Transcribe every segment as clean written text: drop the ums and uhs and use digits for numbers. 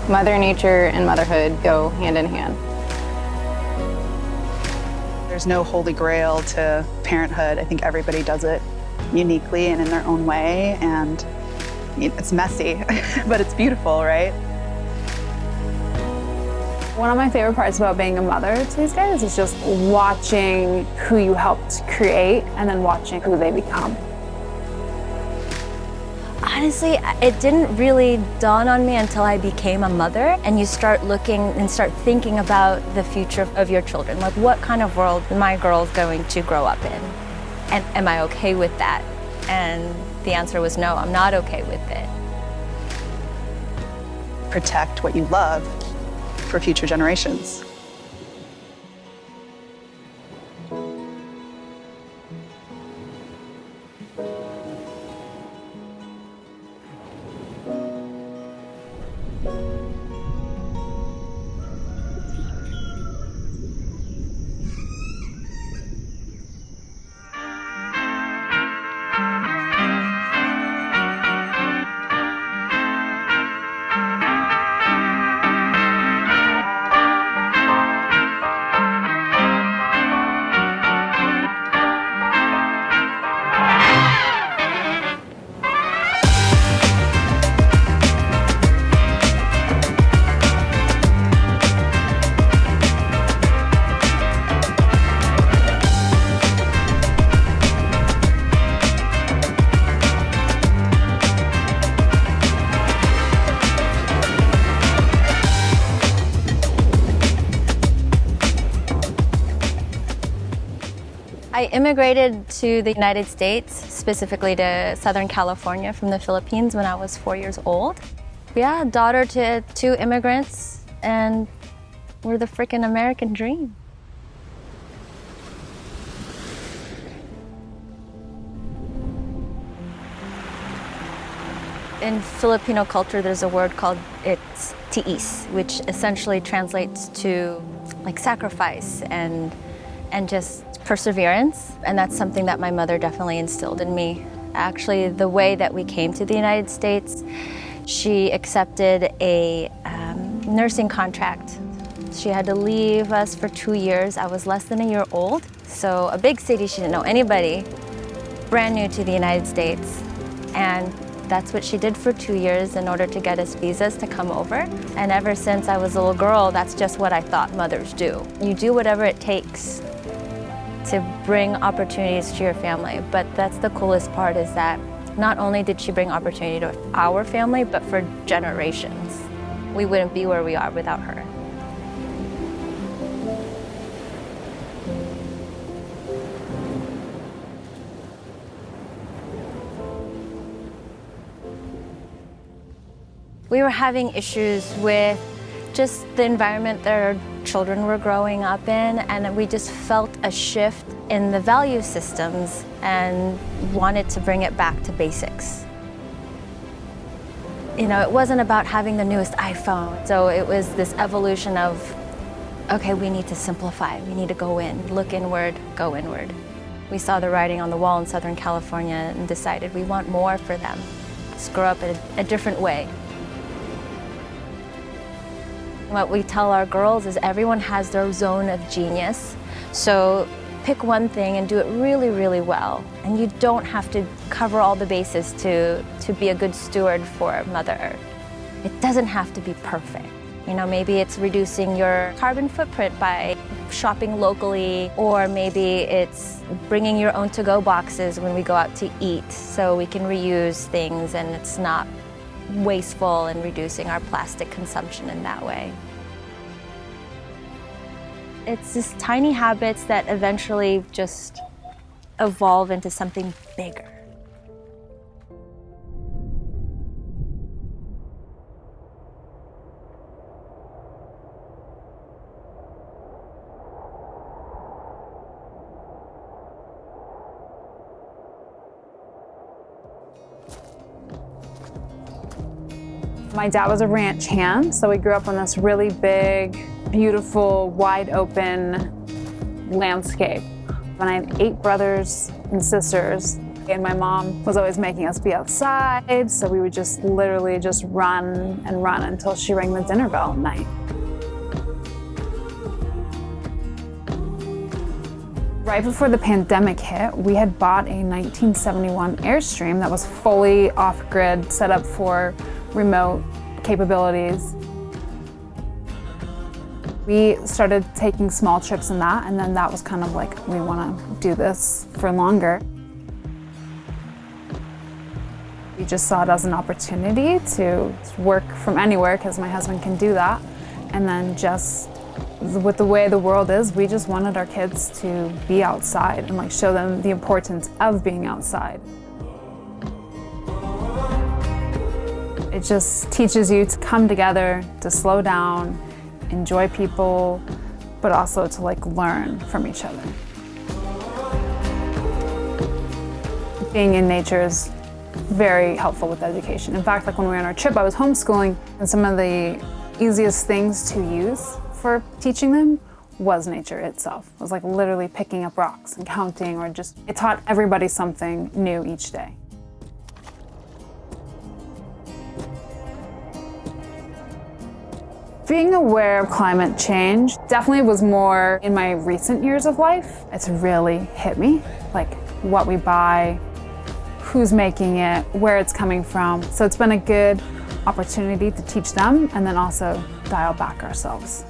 Mother Nature and motherhood go hand in hand. There's no holy grail to parenthood. I think everybody does it uniquely and in their own way, and it's messy, but it's beautiful, right? One of my favorite parts about being a mother to these guys is just watching who you helped create and then watching who they become. Honestly, it didn't really dawn on me until I became a mother, and you start looking and start thinking about the future of your children. Like, what kind of world are my girls going to grow up in? And am I okay with that? And the answer was no, I'm not okay with it. Protect what you love for future generations. I immigrated to the United States, specifically to Southern California from the Philippines when I was 4 years old. Yeah, daughter to 2 immigrants, and we're the freaking American dream. In Filipino culture, there's a word called it's tiis, which essentially translates to like sacrifice and just perseverance. And that's something that my mother definitely instilled in me. Actually, the way that we came to the United States, she accepted a nursing contract. She had to leave us for 2 years. I was less than a year old. So a big city, she didn't know anybody, brand new to the United States. And that's what she did for 2 years in order to get us visas to come over. And ever since I was a little girl, that's just what I thought mothers do. You do whatever it takes to bring opportunities to your family. But that's the coolest part, is that not only did she bring opportunity to our family, but for generations. We wouldn't be where we are without her. We were having issues with just the environment that our children were growing up in, and we just felt a shift in the value systems and wanted to bring it back to basics. You know, it wasn't about having the newest iPhone, so it was this evolution of, okay, we need to simplify, we need to go in, look inward, go inward. We saw the writing on the wall in Southern California and decided we want more for them. Just grow up a different way. What we tell our girls is everyone has their zone of genius. So pick one thing and do it really, really well. And you don't have to cover all the bases to be a good steward for Mother Earth. It doesn't have to be perfect. You know, maybe it's reducing your carbon footprint by shopping locally, or maybe it's bringing your own to-go boxes when we go out to eat so we can reuse things and it's not wasteful, and reducing our plastic consumption in that way. It's just tiny habits that eventually just evolve into something bigger. My dad was a ranch hand, so we grew up on this really big, beautiful, wide open landscape. And I had 8 brothers and sisters, and my mom was always making us be outside, so we would just literally just run and run until she rang the dinner bell at night. Right before the pandemic hit, we had bought a 1971 Airstream that was fully off-grid, set up for remote capabilities. We started taking small trips in that, and then that was kind of like, we want to do this for longer. We just saw it as an opportunity to work from anywhere, because my husband can do that. And then just with the way the world is, we just wanted our kids to be outside and like show them the importance of being outside. It just teaches you to come together, to slow down, enjoy people, but also to like learn from each other. Being in nature is very helpful with education. In fact, like when we were on our trip, I was homeschooling, and some of the easiest things to use for teaching them was nature itself. It was like literally picking up rocks and counting, or just, it taught everybody something new each day. Being aware of climate change definitely was more in my recent years of life. It's really hit me, like what we buy, who's making it, where it's coming from. So it's been a good opportunity to teach them and then also dial back ourselves.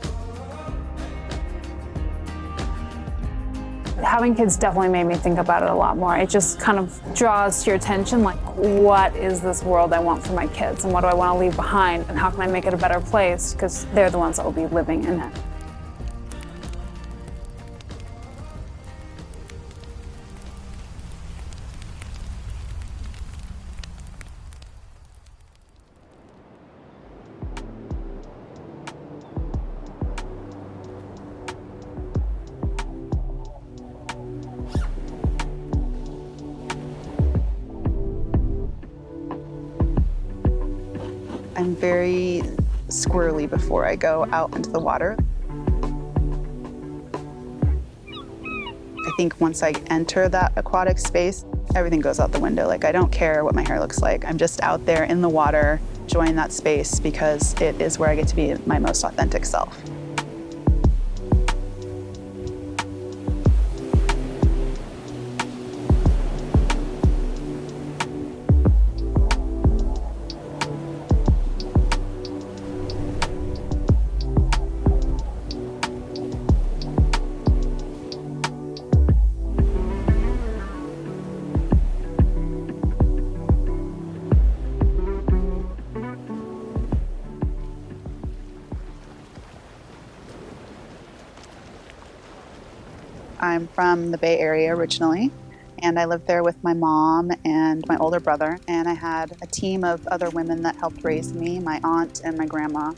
Having kids definitely made me think about it a lot more. It just kind of draws to your attention, like, what is this world I want for my kids, and what do I want to leave behind, and how can I make it a better place, because they're the ones that will be living in it. I'm very squirrely before I go out into the water. I think once I enter that aquatic space, everything goes out the window. Like, I don't care what my hair looks like. I'm just out there in the water, enjoying that space, because it is where I get to be my most authentic self. I'm from the Bay Area originally, and I lived there with my mom and my older brother, and I had a team of other women that helped raise me, my aunt and my grandma.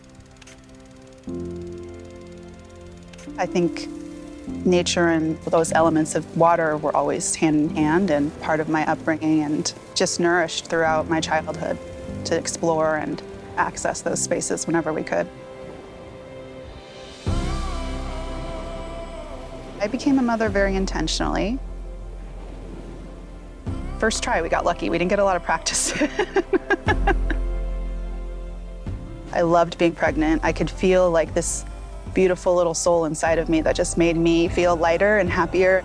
I think nature and those elements of water were always hand in hand and part of my upbringing, and just nourished throughout my childhood to explore and access those spaces whenever we could. I became a mother very intentionally. First try, we got lucky. We didn't get a lot of practice. I loved being pregnant. I could feel like this beautiful little soul inside of me that just made me feel lighter and happier.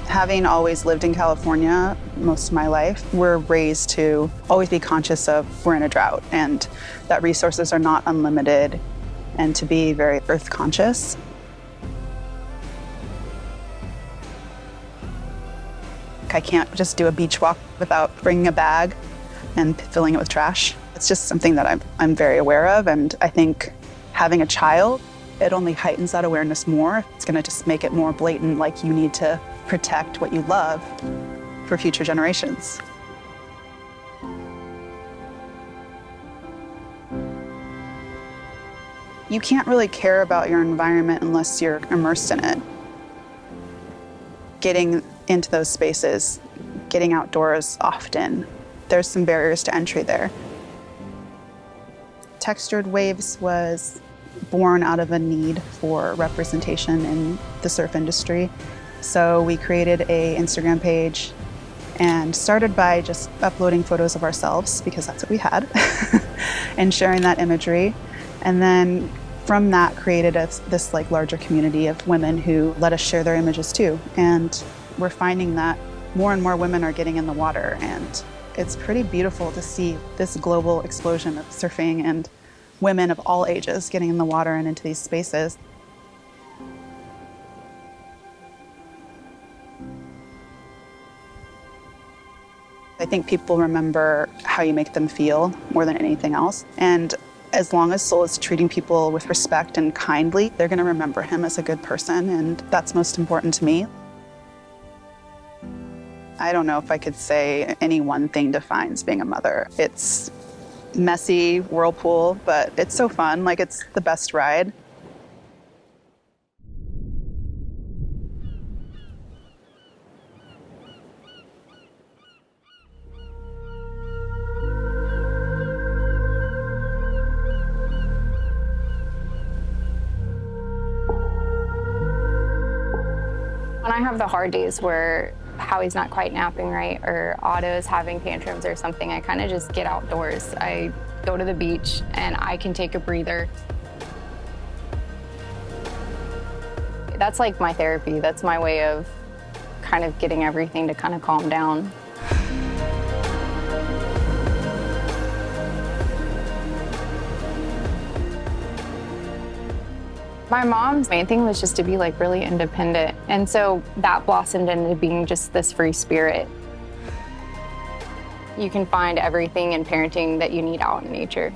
Having always lived in California most of my life, we're raised to always be conscious of we're in a drought and that resources are not unlimited, and to be very earth conscious. I can't just do a beach walk without bringing a bag. and filling it with trash. It's just something that I'm very aware of, and I think having a child, it only heightens that awareness more. It's going to just make it more blatant, like you need to protect what you love for future generations. You can't really care about your environment unless you're immersed in it. Getting into those spaces, getting outdoors often, there's some barriers to entry there. Textured Waves was born out of a need for representation in the surf industry. So we created an Instagram page and started by just uploading photos of ourselves, because that's what we had, and sharing that imagery. And then from that created this like larger community of women who let us share their images too. And we're finding that more and more women are getting in the water, and it's pretty beautiful to see this global explosion of surfing and women of all ages getting in the water and into these spaces. I think people remember how you make them feel more than anything else. And as long as Soul is treating people with respect and kindly, they're going to remember him as a good person, and that's most important to me. I don't know if I could say any one thing defines being a mother. It's messy, whirlpool, but it's so fun. Like, it's the best ride. When I have the hard days where Howie's not quite napping right, or Otto's having tantrums or something, I kind of just get outdoors. I go to the beach and I can take a breather. That's like my therapy. That's my way of kind of getting everything to kind of calm down. My mom's main thing was just to be like really independent. And so that blossomed into being just this free spirit. You can find everything in parenting that you need out in nature.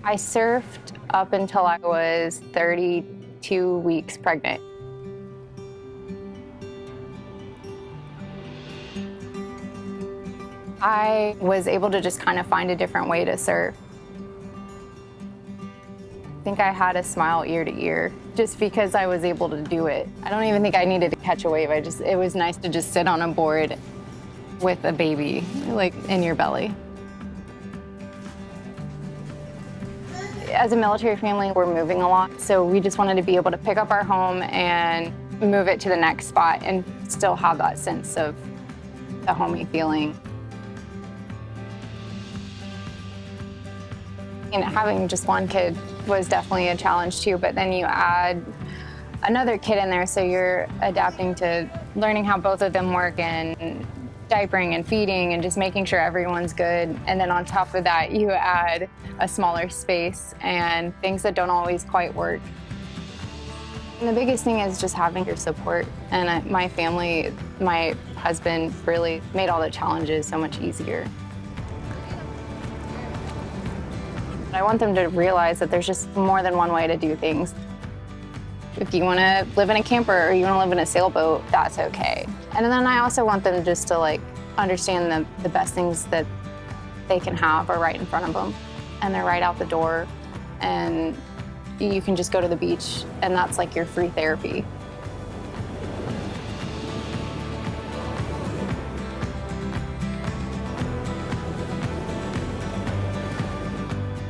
I surfed up until I was 32 weeks pregnant. I was able to just kind of find a different way to surf. I think I had a smile ear to ear just because I was able to do it. I don't even think I needed to catch a wave. It was nice to just sit on a board with a baby, like, in your belly. As a military family, we're moving a lot, so we just wanted to be able to pick up our home and move it to the next spot and still have that sense of the homey feeling. And having just one kid was definitely a challenge too, but then you add another kid in there, so you're adapting to learning how both of them work and diapering and feeding and just making sure everyone's good. And then on top of that, you add a smaller space and things that don't always quite work. And the biggest thing is just having your support. And my family, my husband really made all the challenges so much easier. I want them to realize that there's just more than one way to do things. If you want to live in a camper or you want to live in a sailboat, that's okay. And then I also want them just to like understand the best things that they can have are right in front of them. And they're right out the door. And you can just go to the beach and that's like your free therapy.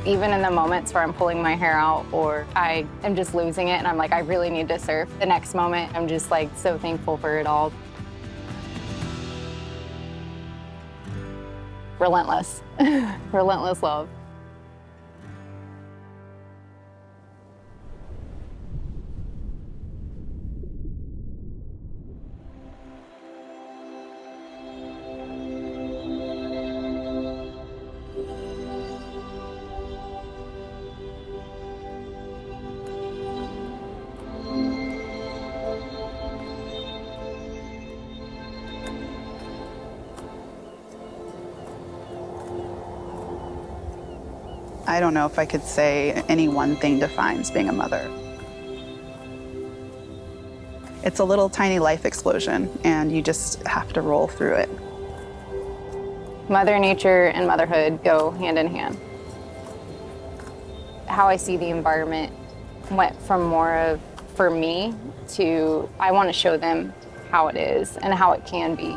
Even in the moments where I'm pulling my hair out or I am just losing it and I'm like, I really need to surf. The next moment, I'm just like so thankful for it all. Relentless, relentless love. I don't know if I could say any one thing defines being a mother. It's a little tiny life explosion, and you just have to roll through it. Mother Nature and motherhood go hand in hand. How I see the environment went from more of, for me, to I want to show them how it is and how it can be.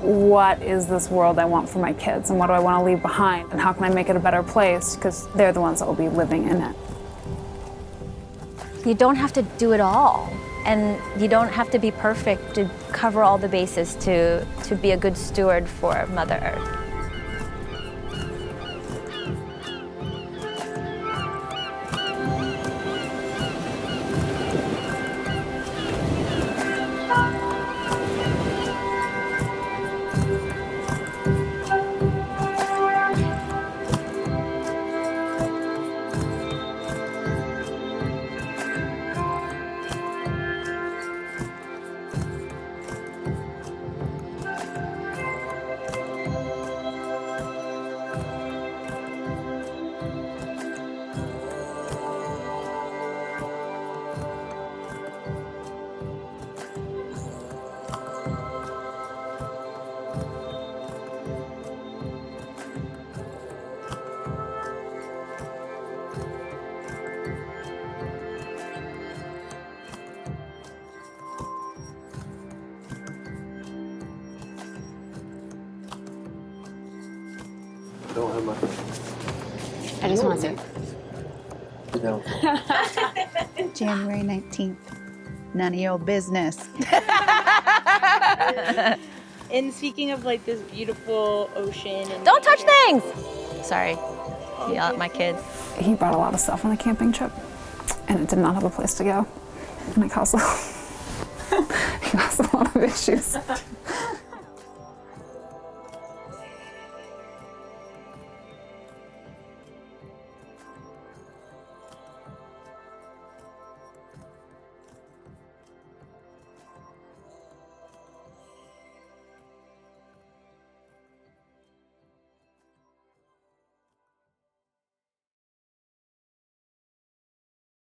What is this world I want for my kids, and what do I want to leave behind, and how can I make it a better place, because they're the ones that will be living in it. You don't have to do it all, and you don't have to be perfect to cover all the bases to be a good steward for Mother Earth. Don't have my. I just want to say, No. January 19th. None of your business. And speaking of like this beautiful ocean and Don't touch things! Sorry, yell at my kids. He brought a lot of stuff on the camping trip, and it did not have a place to go, and it caused it caused a lot of issues.